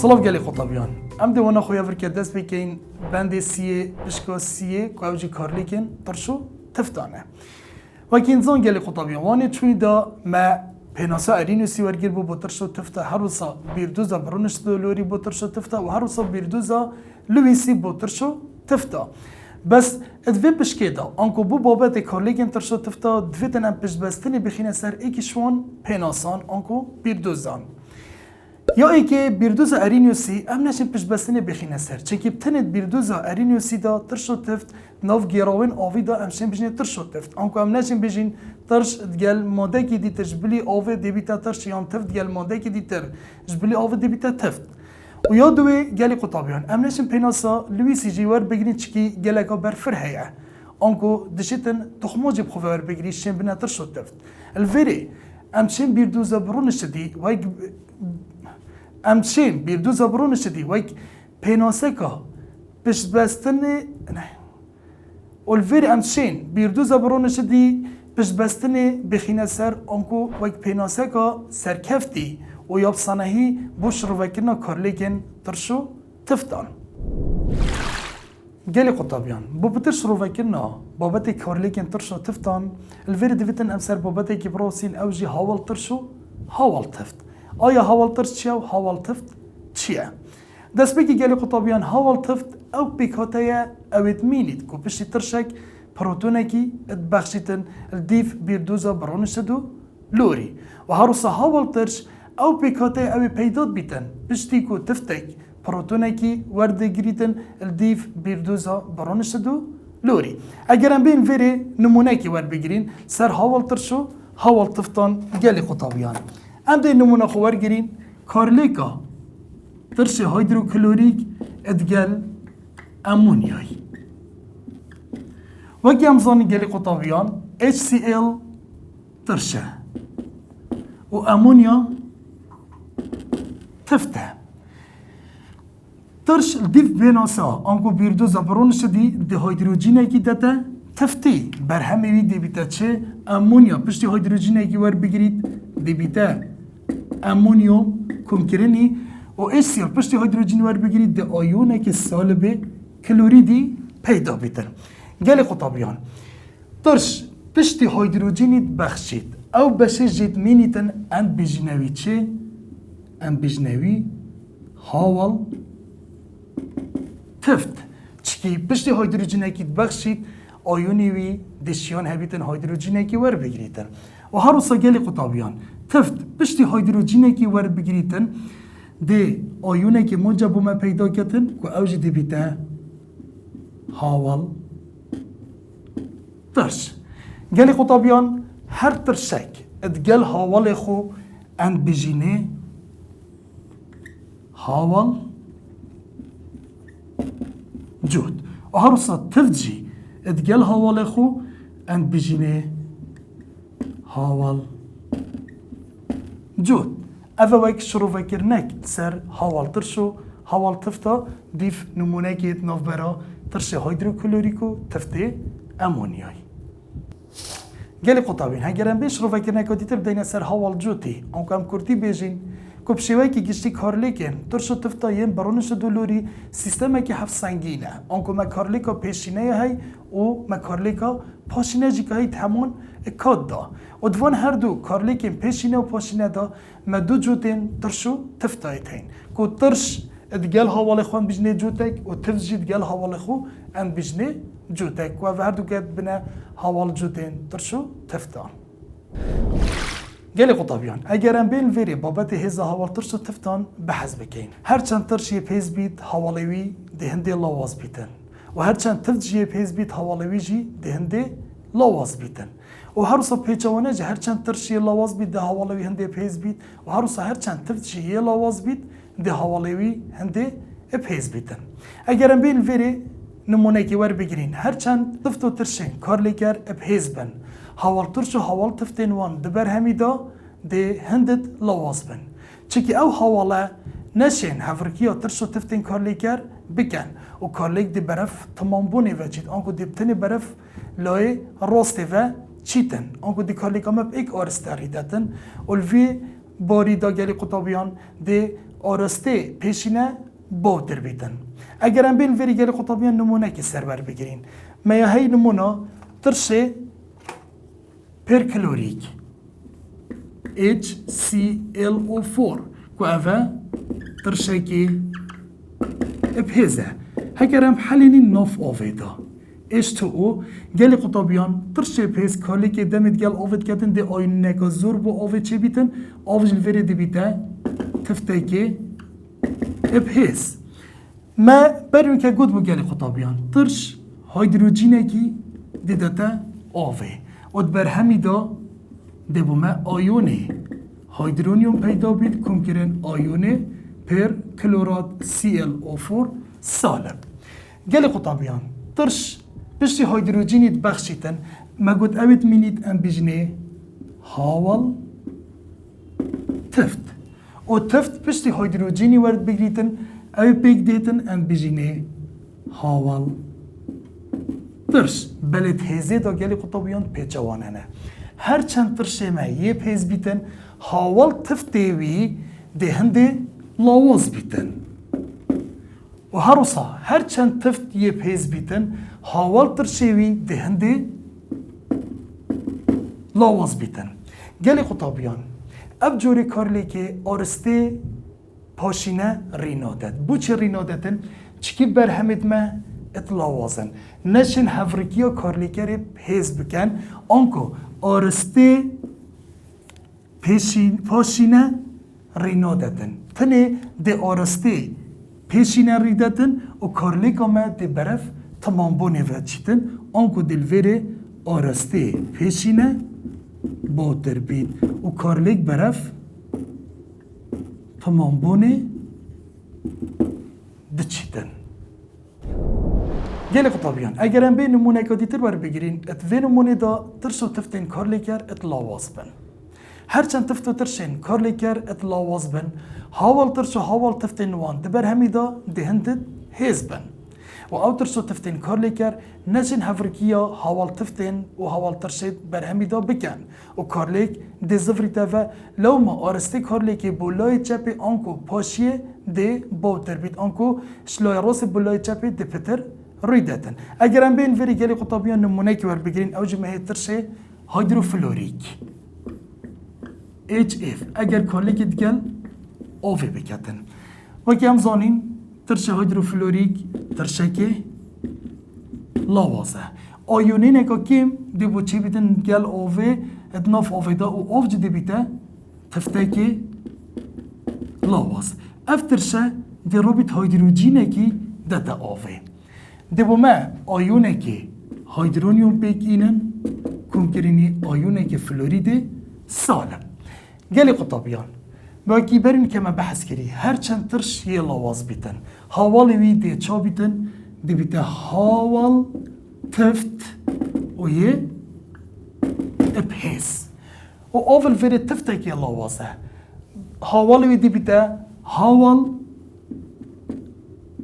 سلاف گلی خطابیان ام دیوانا خویا ورکه دست بکین بند سیه بشکا سیه که اوجی کارلیکن ترشو تفتانه وکی انسان گلی خطابیان وانی چوی دا ما پیناسا ارینو سی ورگیر بو ترشو تفته هر روزا بیردوزا برونش دلوری بو ترشو تفته و هر روزا بیردوزا لویسی بو ترشو تفته بس ادوی بشکه دا انکو بو بابت کارلیکن ترشو تفته دویتن ام پشبستنی بخینه سر ایکیشوان پیناسان انکو بیردوزان یا ای که بیردوز ارینیوسی ام نشین پشبستنی بخینه سر چنکه بتند بیردوز ارینیوسی دا ترشو تفت ناف گیراوین آوی دا امشین بجنه ترشو تفت انکو ام نشین بجین ترش دگل ماده که دی تجبلی آوی دیبیتا ترش یان تفت دگل ماده که دی تر جبلی آوی دیبیتا تفت و یا دوی گلی قطابیان ام نشین پیناسا لویسی جیوار بگیرین چکی گلکا برفر هیا انکو دشتن تخماجی بخوار بگیری شین بنا ترشو تفت الفری امشین بیردوز برونش دی وای امشین بیردوز برونش دی وایک پیناسه که پشبستنی نه اولویر امشین بیردوز برونش دی پشبستنی بخینه سر آنکو وایک پیناسه که سرکفتی و یاب صنعی بوش رو وکرنا کارلیکن ترشو تفتان گلی قطابیان بابتش رو وکرنا بابت کارلیکن ترشو تفتان الویر دویتن امسر بابت که بروسین اوجی هاول ترشو هاول تفت آیا هاول ترس چیه و هاول تفت چیه؟ دست بگی گلی قطابیان هاول تفت او بیکاتایا اوید مینید که پشتی ترشک پروتونکی ادبخشیتن الدیف بیردوزا برونشدو لوری و هروسا هاول ترش او بیکاتایا اوی پیداد بیتن پشتی که تفتک پروتونکی ورده گریتن الدیف بیردوزا برونشدو لوری اگرم بین ویری نمونه کی ور بگیرین سر هاول ترشو هاول تفتان گلی قطابیان ام دی نمونه خوار گرین کارلیکا ترش هیدروکلوریک ادگل امونیای وکی امزانی گلی قطابیان HCl ترشه و امونیا تفته ترش دیف بیناسا انکو بیردوزا برونش دی هیدروجینه کی داده تفتی برهمی دی بیتا چه امونیا پشتی هیدروجینه کی ور بگیرید دی بیتا امونیوم کنکرنی و HCl پشتی هیدروژن ور بگیرید ده آیونه که سالب کلوریدی پیدا بیتن گلی قطابیان ترش پشتی هیدروژنی بخشید او بشه جد مینیتن اند بجنوی چه؟ اند بجنوی هاول تفت چکی پشتی هیدروژنی که بخشید آیونی وی دشیان هبیتن هیدروژنی که ور بگیریتن و هر روزا گلی قطابیان تفت پشتی هیدروژنی که ور بگیریتن ده آیونه که منجا بومه پیدا کتن که اوجی دی بیتا هاول ترش گلی قطابیان هر ترشک ادگل هاول خو اند بجینه هاول جود و هر روزا تفت جی ادگل هاول خو اند بجینه هاول جود اوه وک شروع وکرنک سر هاول ترشو هاول تفتا دیف نمونه گید ناف برا ترش هیدروکلوریکو تفته امونیای گلی قطابین هگرم بیش شروع وکرنک دیتر بدین سر هاول جوتی اونکو هم کردی بیجین کب شوی که گشتی کارلیکن ترشو تفتا یم برونش دولوری سیستمه که هفت سنگینه اونکو ما کارلیکا پیشینه هی و ما کارلیکا پاشینه جی که هی همون اکاد دا و دوان هر دو کارلیکن پیشینه و پاشینه دا ما دو جوتین ترشو تفتایت هین که ترش ادگل هاوال خوان بجنه جوتک و تفز جی ادگل هاوال خو ان بجنه جوتک و هر دو گد بنا هاوال جوتین ترشو تفتان گلی قطابیان اگرم بین ویری بابت هزا هاوال ترشو تفتان بحث بکین هرچند ترشی پیز بیت هاوالوی دهنده لاواز بیتن و هرچند تفز جی پیز بیت هاوالوی جی دهنده لاواز بیتن و هر روز پیچوانه جه هرچند ترشی لاواز بیت ده هاوالوی هنده پیز بیت و هر روز هرچند تفت جه لاواز بیت ده هاوالوی هنده پیز بیتن اگرم بین ویری نمونه که ور بگیرین هرچند تفت و ترشین کارلیکر پیز بن هاوال ترش و هاوال تفتین وان دبر همی دا ده هندت لاواز بن چکی او هاواله نشین هفرکیا ترش و تفتین کارلیکر بکن و کارلیک دی برف تمام بونه وجید آنکو دی بتنی برف لای راسته و چیتن آنکو دی کارلیکا مب ایک آرستاری داتن الوی باری دا گلی قطابیان دی آراسته پیشینه باوتر بیتن. اگر ام بین وری گل قطبیان نمونه که سربر بگیرین میا هی نمونه ترشه پرکلوریک HClO4 که اوه ترشه که ابهزه اگر ام حلینی ناف آویدا H2O گل قطبیان ترشه بهز کالی که دمت گل آوید کردن ده آین نگا زور با آوید چه بیتن آوید الوری دی بیته تفته که ابهز ما بریم که گود بو گل قطبیان ترش هیدروژینه کی دیدتا آوه و بر همی دا ده بو ما آیونه هیدرونیوم پیدا بید کم کرن آیونه پر کلورات ClO4 سالب گل قطبیان ترش بشتی هیدروژینی بخشیتن ما گود اوید مینید ام بجنه هاول تفت و تفت بشتی هیدروژینی ورد بگریتن اوی پیک دیتن ام بجنه هاول ترش بلد هزه دا گل قطبیان پیچوانه نه هر چند ترشه ما یه پیز بیتن هاول تفت دیوی ده هنده لاواز بیتن و هروسا هر چند تفت یه پیز بیتن هاول ترشوی ده هنده لاواز بیتن گل قطبیان اب جوری کارلی که آرسته پاشینه رینادت بو چه رینادتن چکی برهمید ما اتلاوازن نشن هفرکیا کارلیکری پیز بکن آنکو آرسته پاشینه رینادتن تنه ده آرسته پیشینه ریدتن و کارلیکا ما ده برف تمام بونه و چیتن آنکو دلوره آرسته پیشینه باتر بید و کارلیک برف تمام بونه دچیتن گل قطبیان اگر ام به نمونه که دیتر بر بگیرین ات وی نمونه دا ترسو تفتین کارلیکر ات لاواز بن هرچند تفتو ترشین کارلیکر ات لاواز بن هاول ترسو هاول تفتین وان دبر همی دا دهندد هیز بن و او ترسو تفتین کارلیکر نجن هفرکیا هاول تفتین و هاول ترشید بر همی دا بکن و کارلیک ده زفری تفا لو ما آرستی کارلیکی بولای چپی آنکو پاشیه ده باوتر بید آنکو شلای راس بولای چپی ده پتر ریدتن اگر ام بین وری گلی قطبیان نمونه که ور بگیرین او جمعه ترشه هیدروفلوریک HF اگر کارلیک دگل آوی بکتن وکی هم زانین ترشه هیدروفلوریک ترشه که لاوازه آیونین اکا کم دی بو چی بیتن گل آوی ادناف آوی دا و آف جدی بیته تفته که لاواز اف ترشه دی رابط هیدروژینه که داده آوی دی بو ما آیونه که هیدرونیوم پیک اینن کنکرینی آیونه که فلوریده سالم گلی قطبیان باقی برین که ما بحث کری هر چند ترش یه لاواز بیتن هاوالی وی دی چا بیتن دی بیته هاوال تفت و یه ابحیس و اول ویده تفته که لاوازه هاوالی وی دی بیته هاوال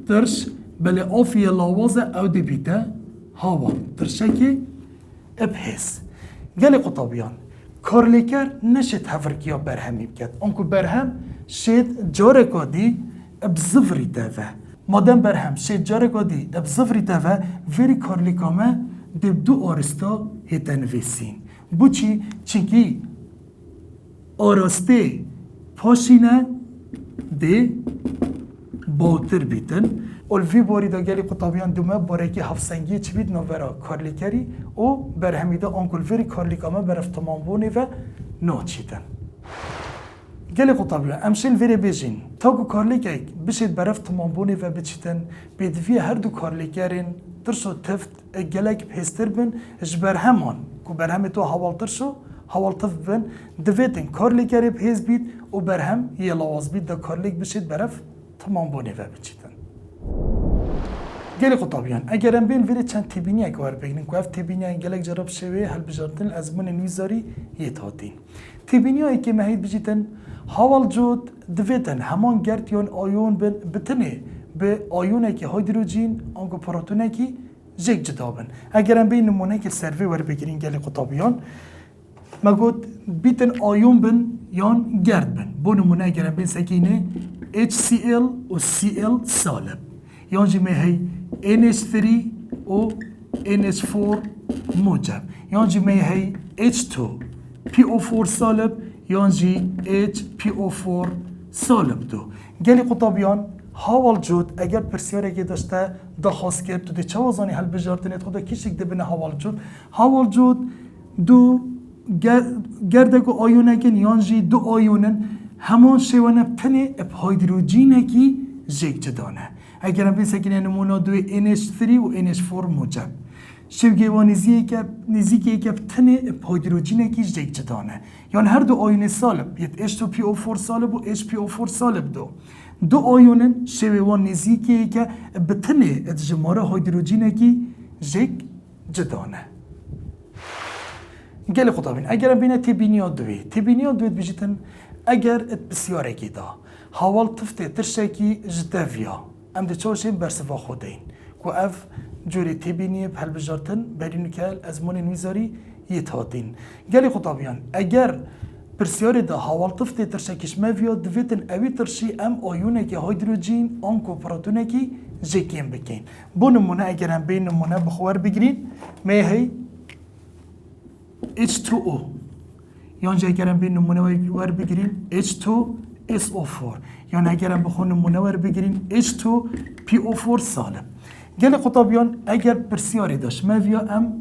ترش بله آفی لاوازه او دی بیته هاوال ترشه که ابحیس گلی قطبیان کارلیکر نشد هفرکیا برهمی بکد آنکو برهم شد جاره کادی ابزفری تاوه مادم برهم شد جاره کادی ابزفری تاوه وری کارلیکامه دب دو آرستا هیتن ویسین بو چی؟ چنکی آراسته پاشینه ده باوتر بیتن الوی باری دا گلی قطبیان دومه باره که هفسنگی چی بید نوورا کارلیکری و برهمیده آنکل وری کارلیکامه برف تمام بونه و ناچیدن گلی قطبیان امشل وری بیجین تاکو کارلیکی بشید برف تمام بونه و بچیدن بیدوی هر دو کارلیکرین ترسو تفت گلک پیستر بن جبر همان که برهمی تو حوال ترسو حوال تفت بن دویتن کارلیکری پیز بید و برهم یه لواز بید دا کارلیک بشید برف تمام بونه و بچیدن گلی قطبیان اگر ام بین وری چند تبینی اکوار بگیرین که اف تبینی گلک جراب شوی هل بجارتن از من نویزاری یه تاتین تبینی هایی که مهید بجیتن حوال جود دویتن همان گرتیون آیون بتنه به آیونه که هیدروژین آنگو پروتونه که جگ جدا بن اگر ام بین نمونه که سروی ور بگیرین گلی قطبیان ما قلت بيتن آيون بن يان جرد بن بو نمونه اگر بين سكينه HCl و Cl سالب يان جي ما هي NH3 و NH4 موجب يان جي ما هي H2 PO4 سالب يان جي HPO4 سالب دو قالي قطابيان هاول جود اگر پرسیاره که داشته دخواست کرد تو دی چه وزانی هل بجارتنید خدا کیشک ده بینه هاول جود دو گردگو آیونکن یانجی دو آیونن همان شوانه پنه اب هیدروژینه کی جیک جدانه اگر هم بیسکنه نمونه دوی NH3 و NH4 موجب شوگه و نزیکی که پنه اب هیدروژینه کی جیک جدانه یعنی هر دو آیون سالب یت H2PO4 سالب و HPO4 سالب دو آیونن شویوان نزیکی که بتنه اتجماره هیدروژینه کی جیک جدانه گل خطابین اگر بینه تبینیا دوید بجیتن اگر ات بسیاره کی دا حوال تفته ترشکی جدویا ام ده چوشین برسفا خودین کو اف جوری تبینی بحل بجارتن برینو که ازمون نویزاری یتهاتین گل خطابیان اگر پرسیاری دا حوال تفته ترشکیش مویا دویتن اوی ترشی ام آیونه که هیدروژین آنکو پراتونه کی جکیم بکین بو نمونه اگر هم بین نمونه بخوار بگیرین میهی H2O یعنی اگرم بین نمونه ور بگیرین H2SO4 یعنی اگرم بخون نمونه ور بگیرین H2PO4 سالب گل قطابیان اگر پرسیاری داشت مویا ام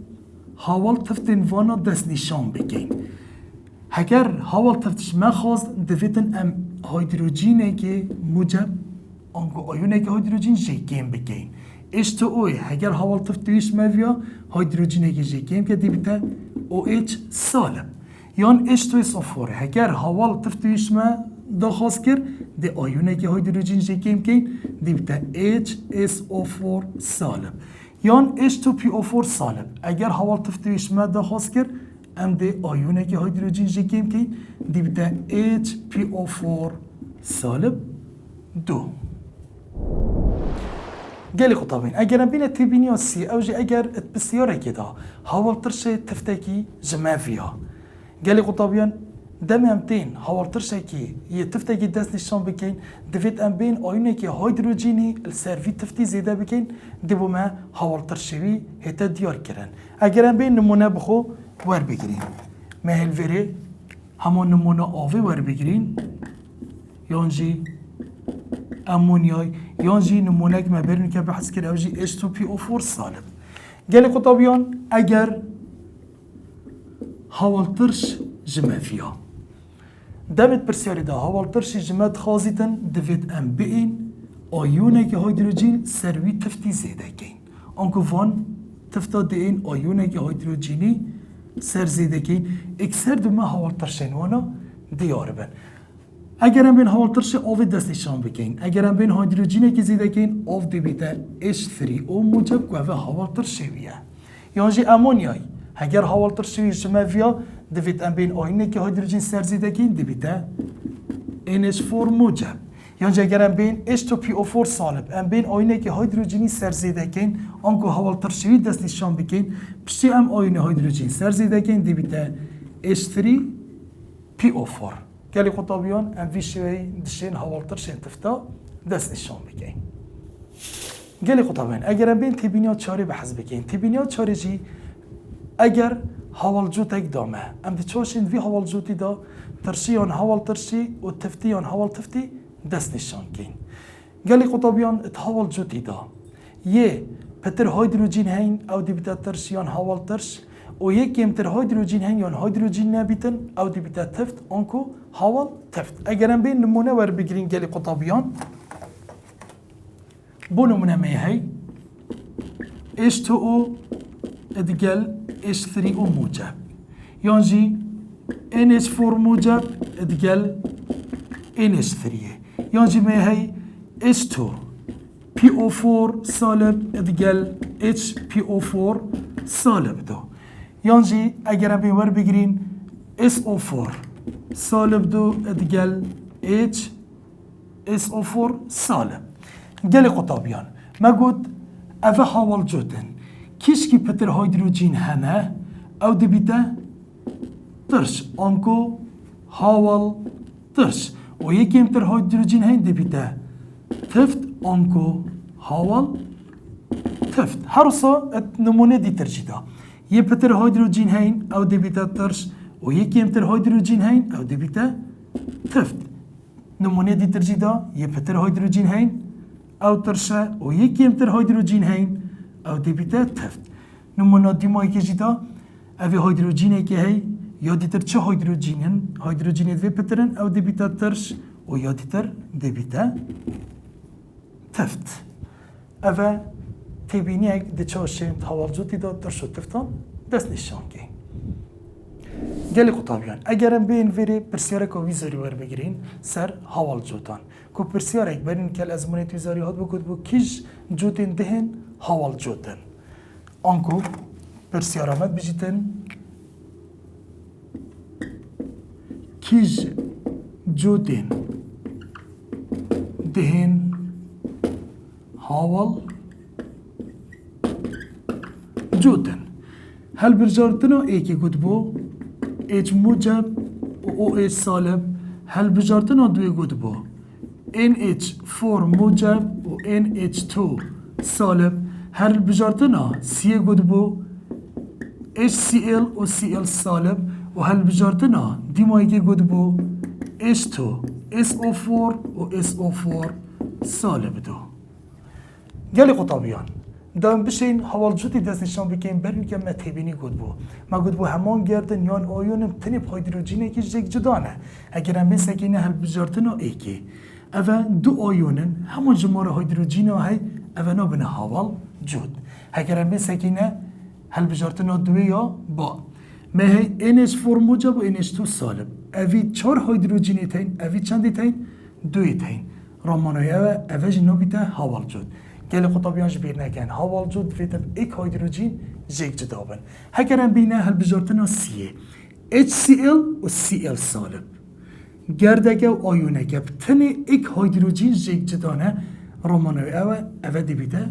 حوال تفتین وانا دست نشان بگین اگر حوال تفتش مخواست دویتن ام هیدروژینه که موجب آنکو آیونه که هیدروژین جیکیم بگین H2O اگر حوال تفتویش مویا هیدروژینه که جیکیم که دیبیته OH سالب یان H2SO4 اگر حوال تفتویش ما دخواست کرد دی آیونه که هیدروژین جیکیم که دیبیته HSO4 سالب یان H2PO4 سالب اگر حوال تفتویش ما دخواست کرد ام دی آیونه که هیدروژین جیکیم که دیبیته HPO4 سالب دو قالي خطابين اگر بين تبينيا سي او جي اگر بسياره كده حاول ترشي تفتكي جمافيا قالي خطابيان دم امتين حاول ترشي كي يتفتكي داس نشان بكين دفيت ام بين اينه كي هيدروجيني السيرفي تفتي زياده بكين دبو ما حاول ترشي هتا ديار كرن اگر بين نمونه بخو ور بگیرین ما هلفري همون نمونه آوی ور بگیرین یانجی امونیای یانجی نمونه که ما برین که بحث کرد اوجی H2PO4 سالب گلی قطابیان اگر هاولترش جمافیا دمت برسیاری دا هاولترش جمات خازیتن دوید ام بین آیونه که هیدروژین سروی تفتی زیده کن آنکو وان تفتا دین آیونه که هیدروژینی سر زیده کن اکثر دو ما هاولترشن وانا دیار بن اگر هم بین هاولترش آوی دستشان بکن اگر هم بین هیدروژینه که زیده کن آف دیبیده H3O موجب که اوه هاولترش شویه یعنی امونیای اگر هاولترش شویه جمافیا دوید ام بین آیونه که هیدروژین سر زیده کن دیبیده NH4 موجب یعنی اگر ام بین H2PO4 سالب ام بین آیونه که هیدروژینی سر زیده کن آنکو هاولترش شویه دستشان بکن پشتی ام آیونه هیدروژین سر زیده کن دیبیده H3PO4 قالي قطابيان ام في شوي دشين هاولترشين تفتا دست نشان بكين قالي قطابيان اگر ام بين تبينيات چاري بحث بكين تبينيات چاري جي اگر هاولجوتك دامه ام دي چوشين في هاولجوتي دا ترشيان هاولترشي و تفتيان هاولتفتي دست نشان كين قالي قطابيان ات هاولجوتي دا يه پتر هيدروجين هين او دي بتا ترشيان هاولترش و یکی امتر هیدروژین هن یا هیدروژین نبیتن او دی بیتا تفت آنکو هاول تفت اگرم بین نمونه ور بگیرین گلی قطابیان بو نمونه می هی H2O ادگل H3O موجب یعنی NH4 موجب ادگل NH3 یعنی می هی H2PO4 سالب ادگل HPO4 سالب دو یعنی اگر هم ور بگیرین SO4 سالب دو ادگل HSO4 سالب گل قطابیان ما گود اوه حوال جودن کیش کی پتر هیدروژین همه او دبیده ترش آنکو هاول ترش و یکیم تر هیدروژن هین دبیته تفت آنکو هاول تفت هر سا نمونه دی ترجیدا یه پتر هیدروژن هین او دبیته ترش و یکیم تر هیدروژن هین او دبیته تفت نمونه دی ترجیدا یه پتر هیدروژن هین او ترشه و یکیم تر هیدروژن هین او دبیته تفت نمونه دیمایی که جیدا اوی هیدروژنی که هی یا دیتر چه هیدروژنن هیدروژنی دوی پترن او دبیته ترش و یا دیتر دبیته تفت اوه تبینی اگ دی چاشین تحوالجوتی دا ترش و تفتان دست نشان که گلی قطابیان اگرم بین ویری پرسیاره که ویزاری ور بگیرین سر حوالجوتان که پرسیاره اگ برین که الازمانیت ویزاری هات بکد بو کیش جوتین دهن حوالجوتن آنکو پرسیاره مد بجیتن کیش جوتین دهن حوال جوتن هل برجارتنا ایکی گود بو ایچ موجب و او ایچ سالب هل برجارتنا دوی گود بو NH4 موجب و NH2 سالب هل برجارتنا سی گود بو HCl و Cl سالب و هل برجارتنا دیمایی گود بو H2 SO4 و SO4 سالب دو گلی قطابیان دام بشین حوالجوتی دست نشان بکن برین که ما تبینی گود بو ما گود بو همان گردن یان آیونم تنیب هیدروژینه که جگ جدانه اگر هم سکینه هل بجارتنا ایکی اوه دو آیونن همون جمار هیدروژینه های اوه نابنه حوال جود اگر هم سکینه هل بجارتنا دوی یا با ما هی NH4 موجب و NH2 سالب اوی 4 هیدروژینی تین اوی چندی تین دوی تین رامانوی اوه جنو بیته حوال جود گل قطابیان جبیر نکن حوال جود فیتم ایک هیدروژین جگ جدابن هکرم بینه هل بجارتنا سیه HCl و Cl سالب گردگه و آیونه که بتنی ایک هیدروژین جگ جدانه رومانوی اوه دی بیده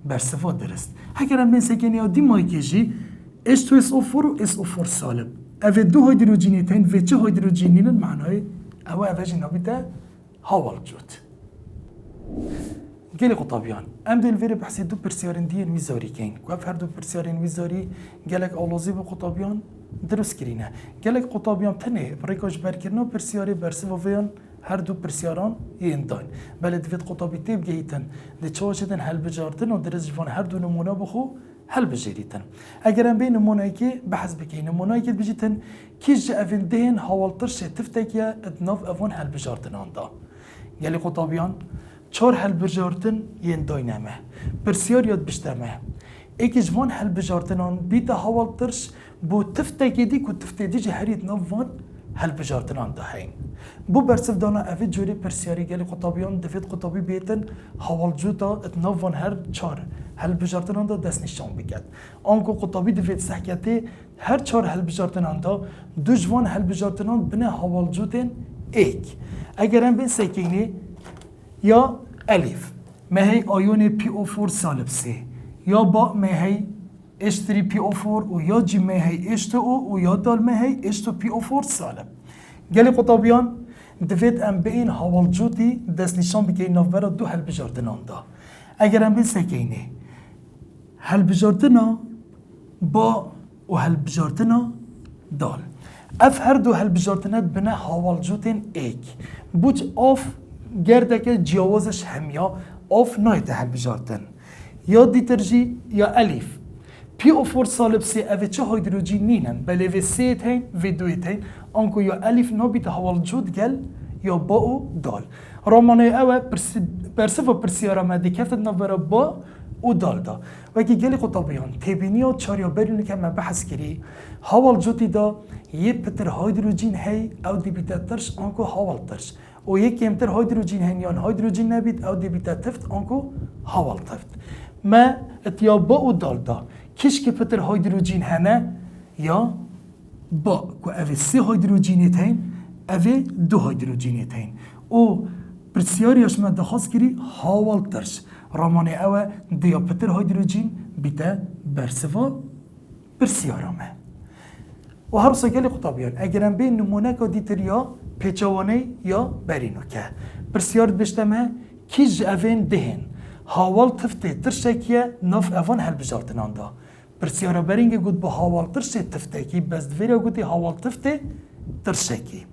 برصفات درست هکرم بین سکنی ها دیمایی که جی H2SO4 و SO4 سالب اوه دو هیدروژینی تین و چه هیدروژینین معنای اوه جنا بیده حوال جود گلی قطابیان ام دل ویری بحثی دو پرسیارن دیین ویزاری کن که هر دو پرسیارن ویزاری گلک آلوزی به قطابیان درست کرینه گلک قطابیان تنه ریکاش برکرنا پرسیاری برسوفیان هر دو پرسیاران یندان بله دوید قطابی تیب گیتن دی چواشتن حل بجارتن و درست جوان هر دو نمونه بخو حل بجاریتن اگر ام بین نمونه که بحث بکی نمونه که بجیتن کیش جا افین دهن حوالترش تفتکیه ادناف افون حل بجارتن آندا گلی قطابیان 4 هل بجارتن ین داینامه پرسیار یاد بشتمه ایک جوان هل بجارتنان بیت حوالترش بو تفتکی دی کو تفتیدی جه هرید نوان هل بجارتنان دهین بو برسف دانا اوید جوری پرسیاری گلی قطابیان دوید قطابی بیتن حوال جوتا اتنوان هر 4 هل بجارتنان دا دست نشان بکد آنکو قطابی دوید سحکیتی هر 4 هل بجارتنان دا دو جوان هل بجارتنان بنه حوال جوتن ایک اگر هم بین سکینی یا الف ما هي آیون PO4 سالب 3 یا با ما هي H3PO4 و یا جی ما هي H2O و یا دال ما هي H2PO4 سالب گلی قطابیان دوید ام بین حوال جوتی دست نشان بکی نوبرا دو هل بجاردنان دا اگر ام بین سکینه هل بجاردنا با و هل بجاردنا دال اف هر دو هل بجاردنات بنا حوال جوتین ایک بوچ آف گرده که جیاوازش همیا آف نایت هل بجارتن یا دیترجی یا الف PO4 سالب سی اوه چه هیدروژین نینن بله و سی تین و دوی تین آنکو یا الف نابیت حوال جود گل یا با و دال رامانه اوه برسف و پرسیارا مدی کفتت نبرا با و دال دا وکی گلی قطابیان تبینی و چاریا برینو که من بحث کری حوال جودی دا یه پتر هیدروژین هی او دی بیتترش آنکو حوال ترش و یک کمتر هیدروژین هنیان هیدروژین نبید او دی بیتا تفت آنکو حوال تفت ما اتیا با و دال دا کش که پتر هیدروژین هنه یا با که اوه 3 هیدروژینی تین اوه 2 هیدروژینی تین او پرسیاریش ما دخواست کری حوال ترش رامانه اوه دیا پتر هیدروژین بیتا برسوا پرسیارامه و هر سگلی قطابیان اگرم بین نمونه که دیتر یا پیچوانه یا برینو که پرسیار بشتمه کیج اوین دهن هاوال تفته ترشکیه نف اوان هل بجارتنان دا پرسیار برینگه گود با هاوال ترشه تفته کی بس دویره گودی هاوال تفته ترشکی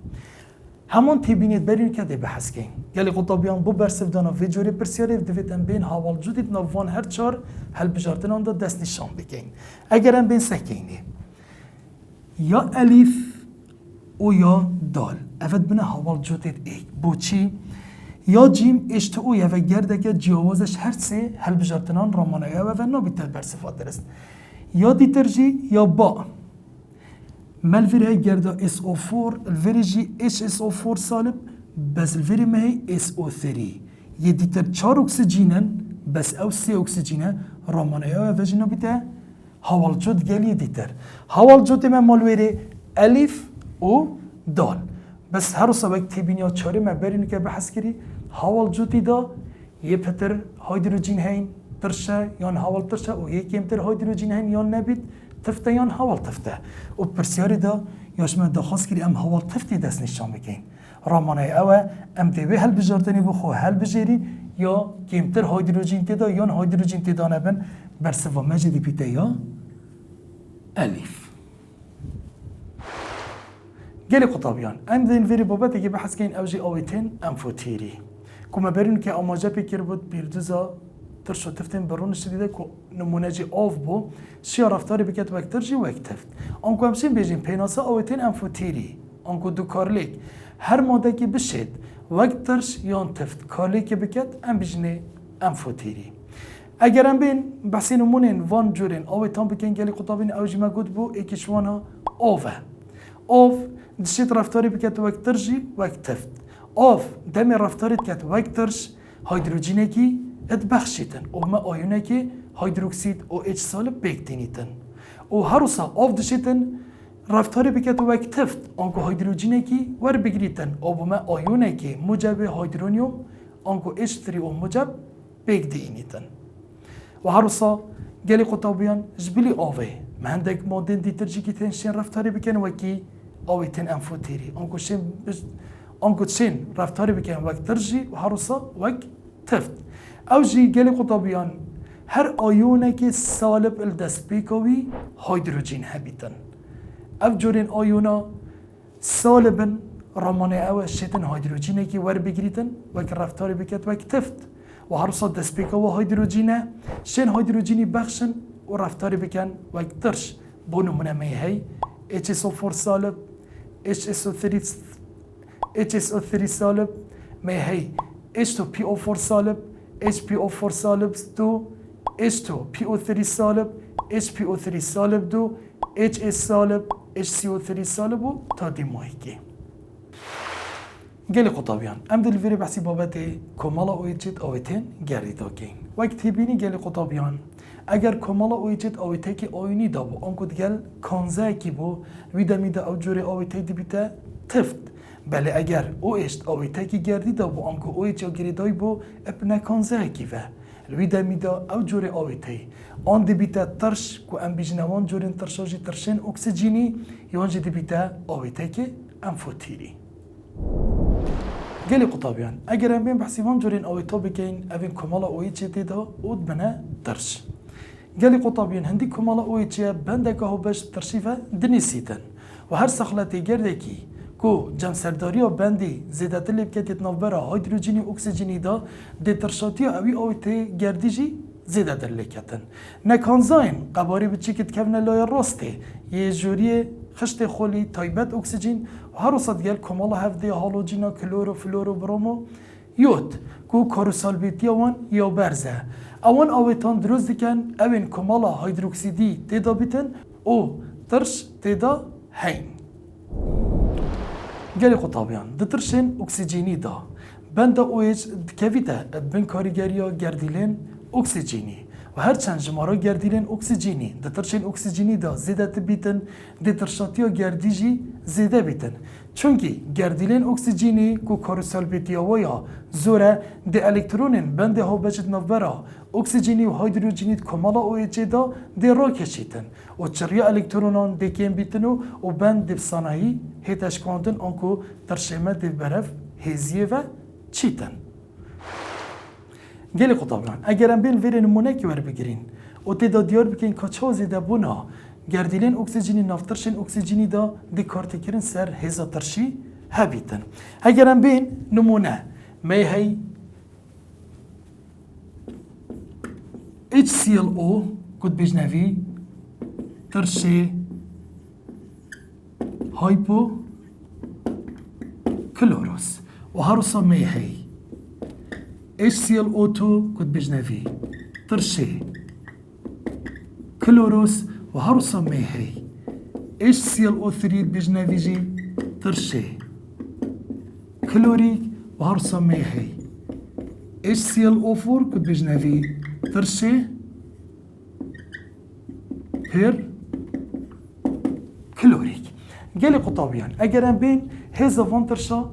همون تبینید برین که دی بحث کن گلی قطابیان بو برسف دانا وی جوری پرسیاره دویتن بین هاوال جودید نوان هر چار هل بجارتنان دا دست نشان بکن اگرم بین سکینه یا الف و یا دال افت بنا هاوال جودید ایک بوچی یا جیم اشت او یا و گرده که جیاوازش هر سه هل بجارتنان رامانه و نابیتر برسفات درست یا دیترجی یا با مالفيري جردا SO4 الفيري جي HSO4 سالب بس الفيري ما هي SO3 يديتر 4 اكسجينن بس او 3 اكسجينه رامانيا وفاجينا بتا هوال جود قال يديتر هوال جود ما مالويري الف و دال بس هر سبك تبينيا 4 ما برين که بحث کری هوال جودي دا يبتر هيدروجين هين ترشه يان هوال ترشه و يكيمتر هيدروجين هين يان نبيت تفته یان هوال تفته و پرسیاری دا یاش من دخواست کری ام هوال تفته دست نشان بکن رامانه اوه ام دیوه هل بجارتنی بخو هل بجیری یا کمتر هیدروژین تدا یان هیدروژین تدا نبن برسوا مجدی پیته یا الف گلی قطابیان ام دین ویری بابت که بحث کن اوجی آویتین امفوتیری کما برین که آماجه پیکر بود بیردوزا ترشو تفتن برونش دیده که نمونه جی آف بو شیا رفتاری بکت وکتر جی وکتفت آنکو همشین بیجیم پیناسا آویتین انفوتیری آنکو دو کارلیک هر ماده که بشید وکترش یان تفت کارلیک بکت ام بیجنه انفوتیری اگر ام بین بحثی نمونین وان جورین آویتان بکن گلی قطابین اوجی ما گود بو ایکشوانا آوه آف دشید رفتاری بکت وکتر جی وکتفت آف دمی رفتاری بکت وکترش هیدروژینه کی ات بخشیتن و ما آیونه که هیدروکسید و اچ سالب بکتینیتن و هر روزا آف دشیتن رفتاری بکت و اکتفت آنکو هیدروژینه که ور بگریتن و ما آیونه که موجب هیدرونیوم آنکو اچ 3 و موجب بکدینیتن و هر روزا گلی قطابیان جبلی آوه مهندک مادن دیترجی که تنشین رفتاری بکن و کی آوه تن انفوتیری آنکو شین رفتاری بکن و اکترجی و هر روزا و تفت او جی گلی قطابیان هر آیونه که سالب الدست بیکوی هیدروژین هبیتن او جورین آیونا سالبن رامانه او شیتن هیدروژینه که ور بگریتن و که رفتاری بکت و تفت و هر صد دست بیکو هیدروژینه شین هیدروژینی بخشن و رفتاری بکن و درش بو نمونه میهی HSO4 سالب HSO3 سالب میهی H2PO4 سالب HPO4 سالب 2 H2PO3 سالب HPO3 سالب 2 HS سالب HCO3 سالب و تا دیمایکی گلی قطابیان ام دل ویری بحثی بابت کمالا اویجت آویتین گردی داکین وقت بینی گلی قطابیان اگر کمالا اویجت آویته که آینی دا بو آنکو دیگل کانزه کی بو ویده میده او جوری آویته دی بیته تفت بله اگر او اشت آویته کی گردی دا بو آنکو اویج یا گریدای بو ابنه کانزه کی و الویده میده او جوری آویته آن دی بیته ترش که ام بیجنوان جورین ترشاجی ترشن اکسیجینی یانجی دی بیته آویته که انفوتیری گلی قطابیان اگر ام بین بحثی وان جورین آویتا بگین اوین کمالا اویجی دیدا اود بنه ترش گلی قطابیان هندی کمالا اویجی بنده که هو بش ترشیفه دنیسیتن و هر سخلتی گرده کی کو جمع سرداری و بندی زیده تلیب کتیت نوبرا هیدروژینی اکسیژینی دا دی ترشاتی اوی آویته گردیجی زیده در لیکتن نکانزاین قباری بچی کت کفنه لای راسته یه جوری خشت خولی تایبت اکسیژین و هر وسط گل کمالا هفته هالوجینا کلورو فلورو برومو یود کو کاروسالبیتی وان یا برزه اوان آویتان دروز دیکن اوین کمالا هیدروکسیدی تیدا بیتن او ترش تیدا هین گلی قطابیان دترشن اکسیژینی دا بند اویج کویده بن کاریگریا گردیلین اکسیژینی و هر چند جمارا گردیلین اکسیژنی دترشین اکسیژنی دا زیده تبیتن دترشاتیا گردیجی زیده بیتن چونکی گردیلین اکسیژنی کو کارسالبیتیا ویا زوره د الکترونین بنده ها بجد نوبرا اکسیژنی و هیدروژنی کمالا اویچه دا د را کشیتن و چریا الکترونان دکیم بیتن و بند د صنایع هیتش کاندن آنکو ترشمه د برف هزیه و چیتن گلی قطابیان اگرم بین ویر نمونه که ور بگیرین و تیدا دیار بکن که چه زیده بونا گردیلین اکسیژنی نفترشین اکسیژنی دا دی کارتکرین سر هزا ترشی هبیتن اگرم بین نمونه می هی HClO کد بجنوی ترشی هایپو کلوروس و هروسا می هی HClO2 کد بجنوی ترشی کلوروس و هروسا می هی HClO3 بجنوی جی ترشی کلوریک و هروسا می هی HClO4 کد بجنوی ترشی پر کلوریک گلی قطابیان اگرم بین هزا وان ترشا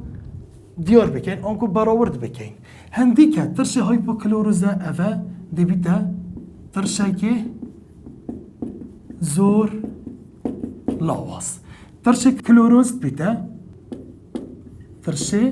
دیار بکن آنکو براورد بکن هندی که ترشی هایپوکلوروزه اوه دبیتا ترشی که زور لاواز ترشی کلوروز بیتا ترشی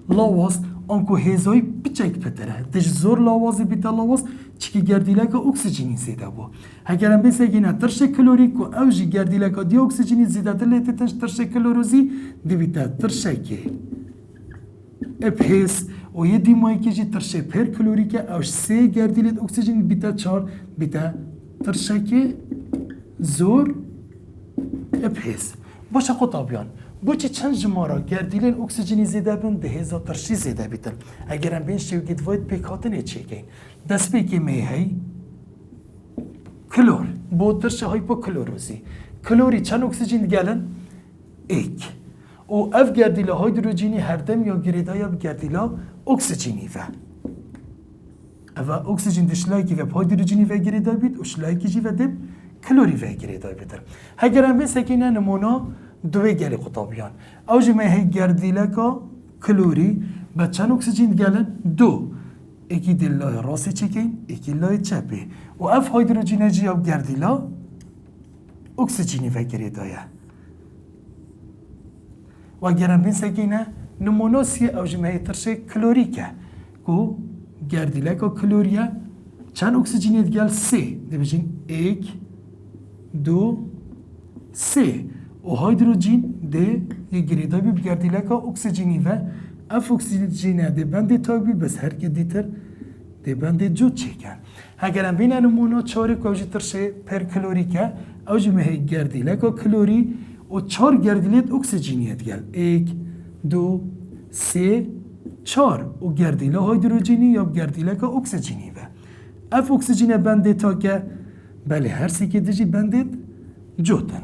لاواز آنکو هزای بچک پتره تش زور لاوازی بیتا لاواز چکی گردیله که اکسیژنی زیده بو اگرم بیسه گینه ترش کلوریک و اوجی گردیله که دی اکسیژنی زیده تلیتی ترش کلوروزی دی بیتا ترشه که ابهیس و یه دیمایی که جی ترشه پر کلوریکه اوش سه گردیله اکسیژنی بیتا چار بیتا ترشه که زور ابهیس باشه قطابیان بوچه چند جمارا گردیلین اکسیژنی زیده بین ده هزا ترشی زیده بیتن اگرم بین شوگید واید پیکاتنه چیکین دست پیکی می هی کلور بود ترشه هایپو کلوروزی کلوری چند اکسیژن گلن؟ ایک و اف گردیلا هیدروژنی هر دم یا گریدا یا گردیلا اکسیژنی و اف اکسیژن دشلایکی و هیدروژنی و گریدا بیت و شلایکی جی و دب کلوری و گریدا بیتر اگرم بین سکینه نمونا دوی گلی قطابیان اوجی می هی گردیلا که کلوری با چند اکسیژن گلن؟ دو اکی دلای راستی چکین اکی لای چپی و اف هیدروژن جی یا گردیلا اکسیژنی و گریدایه و گرم بین سکینه نموناسی اوجی می هی ترشه کلوریکه کو گردیلا که کلوریه چند اکسیژنی گل سه دیبجین ایک دو سه و هیدروژن ده یه گریدای بی گردیلا که اکسیژنی و اف اکسیژن ده بنده تابی بس هر که دیتر ده بنده جود چکن اگرم بین نمونه چاری که اوجی ترشه پر کلوریکه اوجی مهی گردیلا که کلوری و چار گردیلیت اکسیژنیت گل ایک دو سه چار و گردیلا هیدروژنی یا گردیلا که اکسیژنی و اف اکسیژن بنده تا که بله هر سی که دیجی بنده جودن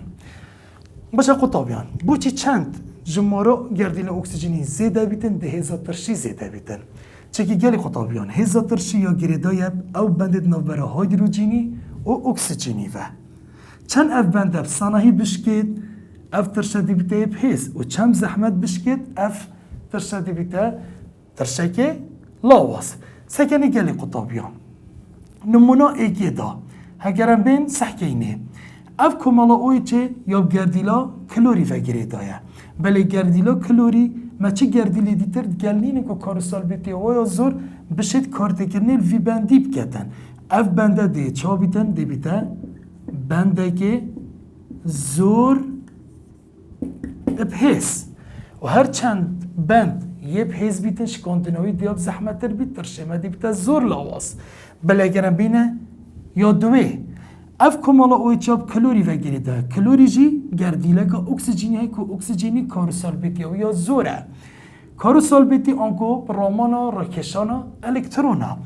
باشه قطابیان بوچی چند جمارا گردیل اکسیژنی زیده بیتن ده هزا ترشی زیده بیتن چکی گلی قطابیان هزا ترشی یا گریدای او بندید نوبره هیدروژنی و اکسیژنی و چند اف بنده صناهی بشکید اف ترشه دی بیته بحیث و چند زحمت بشکید اف ترشه دی بیته ترشه که لاواز سکنی گلی قطابیان نمونا ایگی دا هگرم بین سحکینه اف کمالا اویچه یا گردیلا کلوری و گریدایه بله گردیلا کلوری ما چه گردیلی دیتر گلنینه که کارسال بیتی و زور بشید کارتکرنیل وی بندی بکتن اف بنده ده چا بیتن ده بیته بنده که زور ابحیث و هر چند بند یه بحیث بیتن شکاندنوی دیاب زحمتر بیتر شما ده بیته زور لاواز بله اگرم بینه یا دوی اف کمالا اوی چاب کلوری و گریده کلوری جی گردیله که اکسیژنی هی که اکسیژنی کاروسالبیتی و یا زوره کاروسالبیتی آنکو رامانا راکشانا الکترونا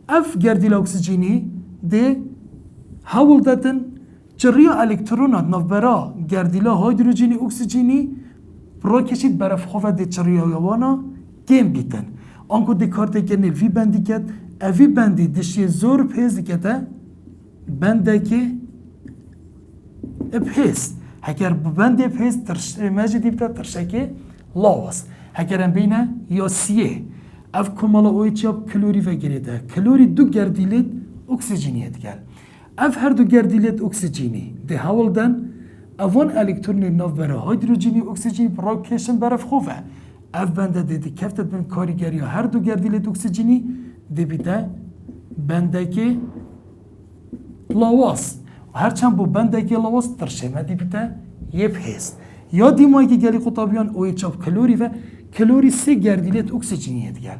اف گردیله اکسیژنی ده هول دادن چریا الکترونات نوبرا گردیله هیدروژنی اکسیژنی را کشید برف خواه ده چریا یوانا گیم بیتن آنکو ده کارت کنیل وی بندی کد اوی بندی دشی زور پیز کتا بندکی پیز هکر بندی پیز مجی دیبتا ترشکی لاواس هکر ام بینه یا سیه اف کمالا اوی چیاب کلوری و گریده کلوری دو گردیلیت اکسیجینیت گل اف هر دو گردیلیت اکسیجینی ده هول دن اوان الکترونی ناف برای هیدروژنی اکسیژنی برای کشن برف خوبه اف بنده دیدی کفتت بین کاریگری هر دو گردیلیت اکسیژنی دی بیده بنده که لاواس هرچند بو بنده که لاواس ترشمه دی بیده یه پیست یا دیمایی که گلی قطابیان اوی چاپ کلوری و کلوری سه گردیلیت اکسیژنیت گل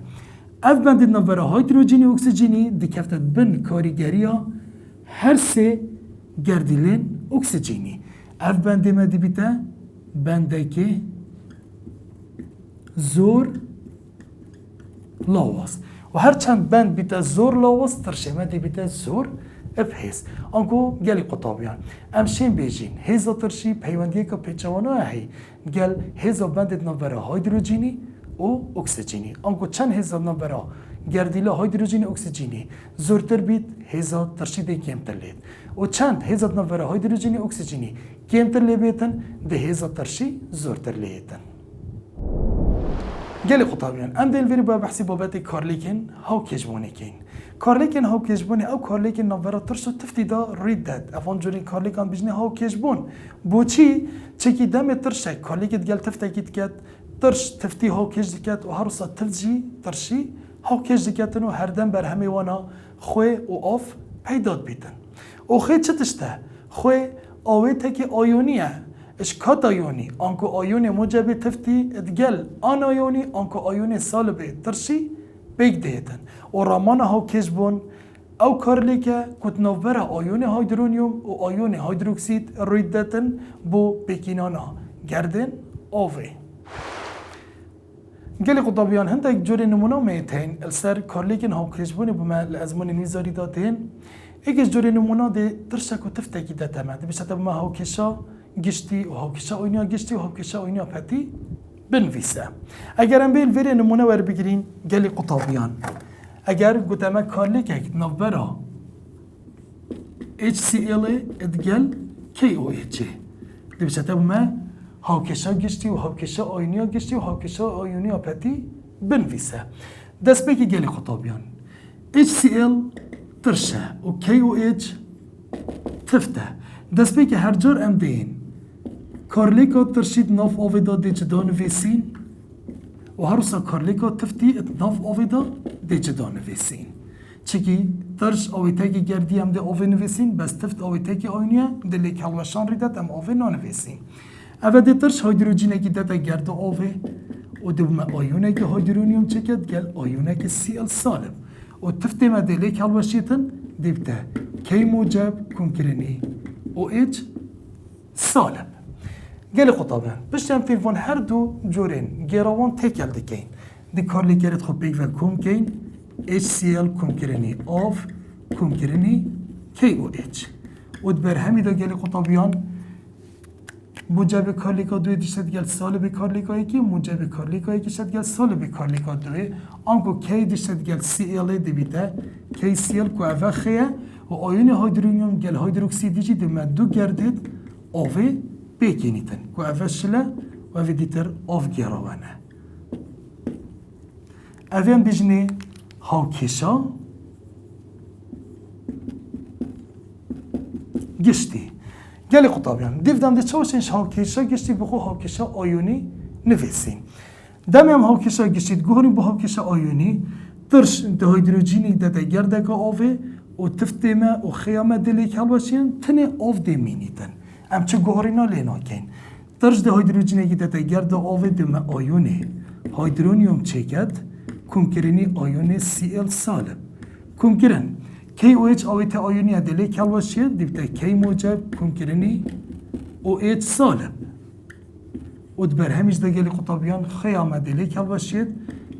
اف بنده ناف برای هیدروژنی اکسیژنی دی کفتت بین کاریگری هر سه گردیلین اکسیژنی اف بنده ما دی بیده بنده که زور لاواس و هرچند بند بیده زور لاواس ترشمه دی بیده زور ابهیز آنکو گلی قطابیان امشین بیجین هیزا ترشی پیوندیه که پیچوانو هی گل هیزا بندت نوبرا هیدروژنی و اکسیژنی آنکو چند هیزا نوبرا گردیلا هیدروژنی اکسیژنی زورتر بید هیزا ترشی دی کمتر لید و چند هیزا نوبرا هیدروژنی اکسیژنی کمتر لیبیتن ده هیزا ترشی زورتر لیتن گلی قطابیان ام دل ویری با بحثی بابت کارلیکن هاو کجبونی کین کارلیکن هاو کجبونی او کارلیکن نوبرا ترشو تفتی دا رید داد افان جوری کارلیکان بیجنی هاو کجبون بوچی چکی دم ترشه کارلیکت گل تفته کیت کت ترش تفتی هاو کج دکت و هر صد تفجی ترشی هاو کج دکتن و هر دم بر همه وانا خوی و آف پیداد بیتن و خوی چه تشته خوی آویته که آیونیه اش کات آیونی آنکو آیونی موجب تفتی ادگل آن آیونی آنکو آیونی سالبه ترشی بیگ دیتن و رامان ها کشبون او کارلی که کت نوبره آیون هیدرونیوم و آیون هیدروکسید روید داتن بو بکینانا گردن آوه گلی قطابیان هنده یک جوری نمونه میتین السر کارلی که ها کشبونی بما لازمانی نیزاری داتین ایک جوری نمونه ده ترشک و تفتکی داتمه ده بشته بما ها کشا گشتی و ها کشا آینیا گشتی و ها کشا آینیا پتی بنویسه اگر ام بیل وری نمونه ور بگیرین گلی قطابیان اگر گوتمه کارلیک اک نوبرا HCl ادگل KOH دی بشته بما هاوکشا گشتی و هاوکشا آینیا گشتی و هاوکشا آینیا پتی بنویسه دست بگی گلی قطابیان HCl ترشه و KOH تفته دست بگی هر جور ام دین کارلیکا ترشید ناف آویدا دیجدا نویسین و هروسا کارلیکا تفتی ناف آویدا دیجدا نویسین چکی ترش آویتاکی گردی هم ده آوی نویسین بس تفت آویتاکی آینیه دلیک حلوشان ریدت هم آوی نانویسین اوه ده ترش هیدروژینکی داده گرد آوی و دوم آیونکی هیدرونیوم چکت گل آیونکی CL سالب و تفتی ما دلیک حلوشیتن دیبته کی موجب کنکرنی OH سالب گلی قطابیان بشتم تلفن هر دو جورین گیراوان تکل دکین دی کارلی گرد خوب بیگ و کم کین HCl کم کرنی آف کم کرنی KOH و بر همی دا گلی قطابیان موجب کارلیکا دوی دیشت گل سال به کارلیکا یکی موجب کارلیکا یکی شد گل سال به کارلیکا دوی آنکو کی دیشت گل CL دی بیده KCl کو اوه خیه و آیون هیدرونیوم گل هیدروکسیدی جی دو دو گردید آوه بکنیتن که اوشله و اوه دیتر آف گیراوانه اوه بجنه هاوکشا گشتی گلی قطابیان دیفدم ده چوشنش هاوکشا گشتی بخو هاوکشا آیونی نویسین دمی هم هاوکشا گشتید گوهرین با هاوکشا آیونی ترش ده هیدروژینی ده گرده که آوه و تفتیمه و خیامه دلیک حلوشین تنه آف دیمینیتن ام چه گوهرینا لینا کن ترش ده هیدروژینه که ده گرد آوه دمه آیونه هیدرونیوم چکت کنکرنی آیونه CL سالب کنکرن KOH آویت آیونی دلیک حلوشین دیبته کی موجب کنکرنی OH سالب و دبر همیش ده گلی قطابیان خیامه دلیک حلوشین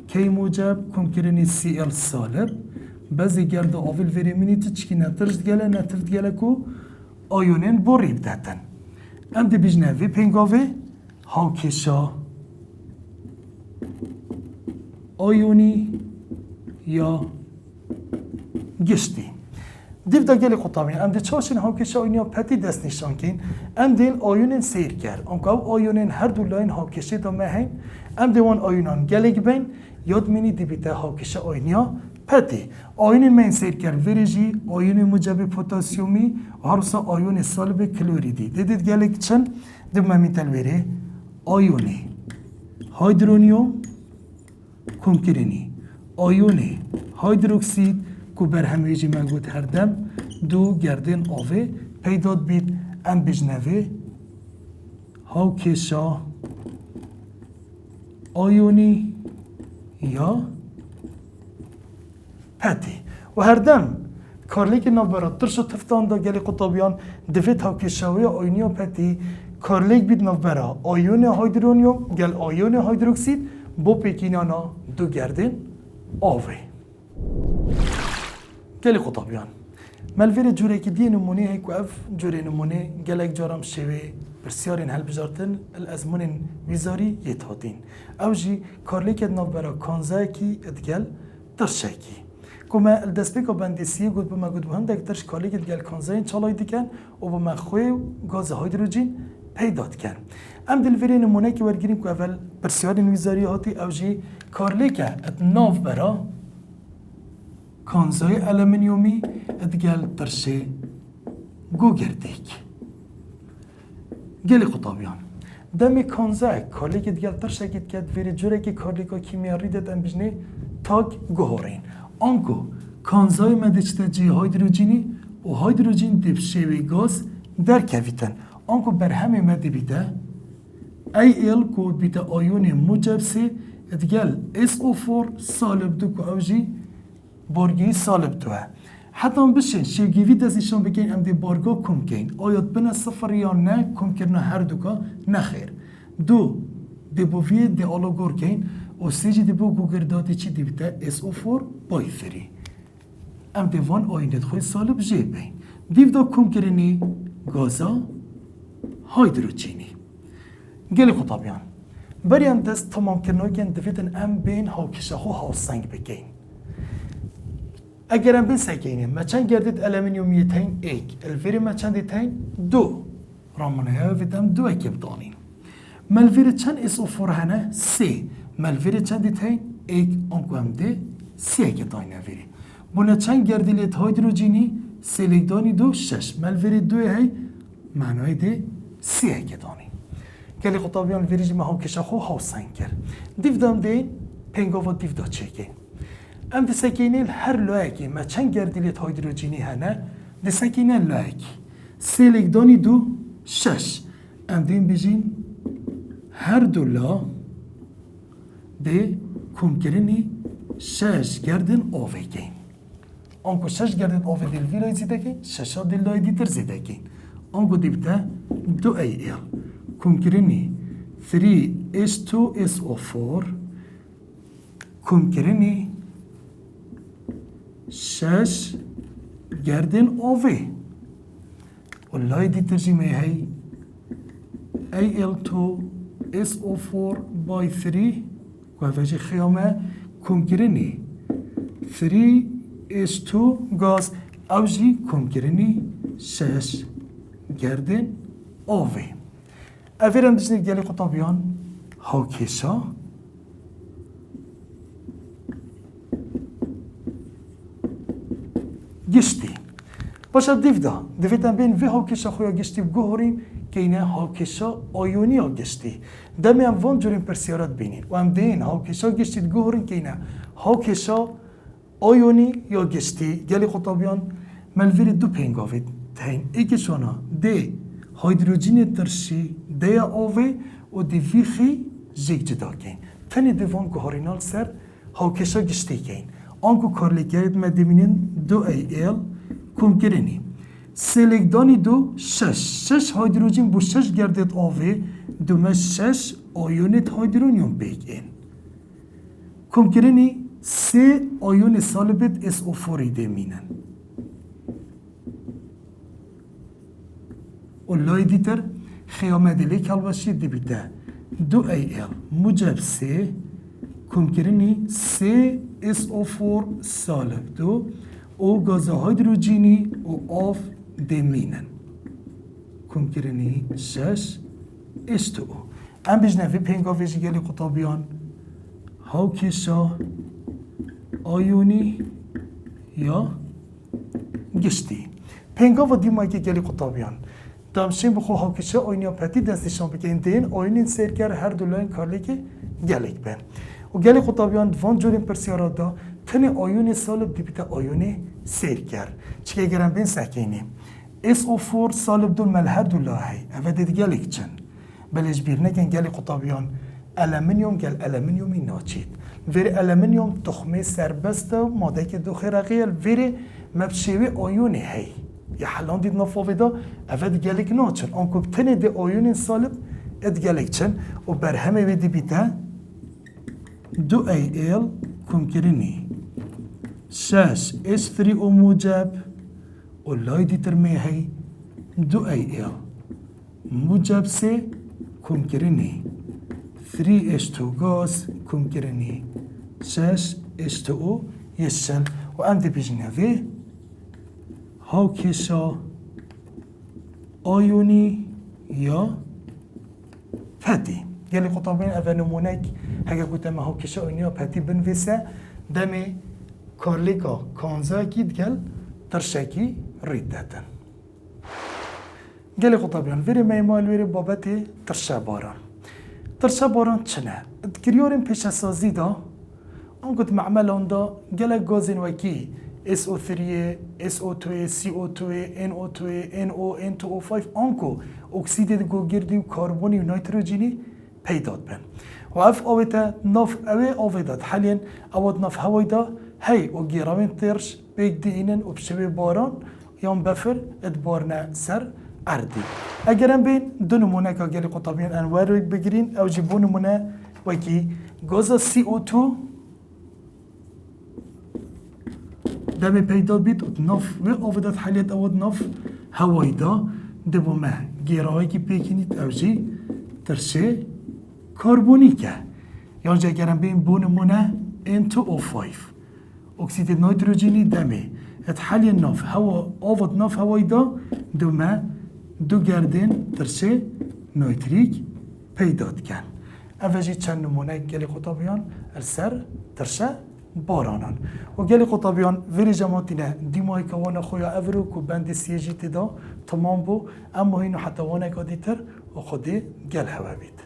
کی موجب کنکرنی CL سالب بعضی گرد آویل وریمینی تچکی نترشت گله نتفت گله کو آیونین بوریب داتن ام دی بیجنه وی پینگاوی هاوکشا آیونی یا گشتی دیو دا گلی قطابی ام دی چاشن هاوکش آینیا پتی دست نشان کن ام دیل آیونن سیر کرد آنکه او آیونن هر دو لاین هاوکشی دا مهین ام دیوان آیونان گلیگ بین یاد منی دی بیتا هاوکش آینیا پتی آیونن من سیر کرد ویرجی آیون موجب پوتاسیومی هرسا آیون سالب کلوریدی دیدید گلیگ چن دی ممیتل ویره آیونی هیدرونیوم کنکرینی آیونی هیدروکسید کو بر همیجی موجود هر دم دو گردن آوه پیداد بید ام بجنوه هاوکشا آیونی یا پتی و هر دم کارلیک نابرات ترشو تفتان دا گلی قطابیان دوید هاوکشاوی آیونی و پتی کارلیک بید نابرا آیون هیدرونیوم گل آیون هیدروکسید بو پیکینانا دو گردن آوه گلی قطابیان ملویر جوره که دی نمونه هیکو اف جوره نمونه گلک جارم شوه برسیارین هل بجارتن الازمون ویزاری یتهاتین او جی کارلیک ادناف برا کانزای کی ادگل ترشه کی کما الدسپیکا بندسیه گود بما گود بهم دکترش کارلیک ادگل کانزاین چالای دیکن و بما خوی گاز هیدروژن پیدات کن ام دلوری نمونه که ورگیریم که اول برسیارین ویزاری هاتی او جی کارلیک ادناف برا کانزای المنیومی ادگل ترشه گو گردیک گلی قطابیان دمی کانزای کارلیک ادگل ترشه گید کد ویری جوره که کارلیکا کیمیاری داد ام بجنه تاک گوهارین آنکو کانزای مدیچته جی هیدروژنی و هیدروژن دیب شوی گاز در کویتن آنکو بر همه مدی بیده ای ایل کود بیده آیون موجب سی ادگل SO4 سالب دو که اوجی بارگی سالب دوه حتی بشه شیگیوی دستیشان بگین ام دی بارگا کم کن آیاد بنا صفر یا نه کم کرنا هر دوکا نخیر دو دی بووی دی آلوگور کن و سیجی دی بو گوگرداتی چی دی بیتا SO4 بایفری ام دی وان آیندت خوی سالب جی بین دیو دا کم کرنی گازا هیدروژنی گلی قطابیان بریم دست تمام کرنوی کن دویدن ام بین هاوکشه خو هاوسنگ بگین اگر ام بین سکینه ما چند گردید المنیومیتین ایک الویری ما چند دیتین دو رامانه ها ویدم دو اکیب دانین ملویری چند SO4 هنه سی ملویری چند دیتین ایک آنکو هم ده سی اکیب دانین ویری بونه چند گردیلیت هیدروژنی سیلیکدانی دو شش ملویری دوی هی معنای ده سی اکیب دانین گلی قطابیان ویریجی ما هم کشه خو هاوسنگ کرد دیو دام دین پنگاوا دیو دا چکین ام دی سکینیل هر لایکی ما چند گردیلیت هیدروژنی هنه دی سکینیل لایکی سیلیکدانی دو شش ام دین بیجین هر دو لا دی کمکرینی شش گردن آوه کن آنکو شش گردن آوه دیل ویلای زیده کن ششا دیل لای دیتر زیده کن آنکو دیبته دو ای ایل کمکرینی 3H2SO4 کمکرینی شش گردن آوه و لای دیترجیمه هی Al2SO4 by 3 و وجه خیامه کمکرینی 3H2 گاز اوجی کمکرینی شش گردن آوه اویرم دشنید گلی قطابیان هاوکشا گشتی باشه دیویدم بین وی هاوکشا خویا گشتی بگوهریم که اینه هاوکشا آیونی ها گشتی دمی هم وان جوریم پرسیارات بینین و هم دین هاوکشا گشتی بگوهریم که اینه هاوکشا آیونی یا گشتی گلی خطابیان ملویر دو پینگاوید تین ایکشانا دی هیدروژن ترشی دی آوه و دی ویخی جیگ جدا کن تنی دیوان گوهرینال سر هاوکشا گشتی کن آنکو کارلیگرید مدیمینین دو ای ایل کمکرینی سیلیکدانی دو شش هیدروژن بو شش گردید آوه دومه شش آیونت هیدرونیوم بیگین کمکرینی سه آیون سالبت SO4 دیمینن و لای دیتر خیامه دیلی کلباشی دی بیده دو ای ایل موجب سه کمکرینی سه SO4 سالب دو او گاز هیدروژینی و آف دمینن کنکرنی 6 H2O ام بجنه في پینگا ویجی گلی قطابیان هاو کشا آیونی یا گشتی پینگا و دیمایی که گلی قطابیان دامشین بخو هاو کشا آیونی یا پتی دستشان بکن دین آیونین سیر کر هر دولاین کارلی که گلیک بین و گلی قطابیان دوان جورین پرسیارا دا تنی آیونی سالب دی بیتا آیونی سیر کر چکه گرم بین سکینی SO4 سالب دول ملهر دولاهی اوه دید گلیک چن بلش بیرنکن گلی قطابیان المنیوم گل المنیومی ناچید وری المنیوم تخمه سربست ماده که دو خیرقیل وری مبشوی آیونی هی یا حالان دید نفاوی دا اوه دی گلیک ناچن آنکو بتنی دی آیونی سالب اد گلیک چن و بر همه ویدی بیتا 2Al کنکرینی 6 H3O موجب و لای دیترمی هی 2Al موجب 3 کنکرینی 3H2 گاز کنکرینی 6 H2O یشل و ام دی بیجنه وی هاو کشا آیونی یا پتی گلی قطابین اوه نمونک هگه گوتم هاو کشا آیونی یا پتی بنویسه دمی کارلیکا کانزا گید گل ترشکی رید دادن گلی قطابیان ویری میمال ویری بابتی ترشه باران چنه؟ ادکریارین پیش سازی دا اون گوت معمل آن دا گلک گازین وکی SO3, SO2, CO2, NO2, NO, N2O5 آنکو اکسید گو گردی و کربونی و نیتروژینی پیداد بین و اف آویتا ناف اوی آویداد حالین اواد ناف هوای دا هی و گیراوین ترش بیگ دیینن و بشوی باران یان بفر ادبارنه سر اردی اگرم بین دو نمونه که گلی قطابیان انوار رو بگیرین او جیبو نمونه وکی گاز CO2 دمی پیدا بید و ناف و آویداد حالیت اواد ناف هوای دا دبومه گیراوی که پیکنید او جی ترشه کربونی که یانجا اگرم بین بو نمونه N2O5 اکسید نیتروژینی دمی ات حالی ناف هوا آواد ناف هوای دا دومه دو گردن ترشه نیتریک پیداد کن اوجی چند نمونه گلی قطابیان السر ترشه بارانان و گلی قطابیان ویری جماعتینه دیمای که وانا خویا افرو که بند سیجی تدا تمام بو اما اینو حتی وانا که دیتر و خودی گل هوا بید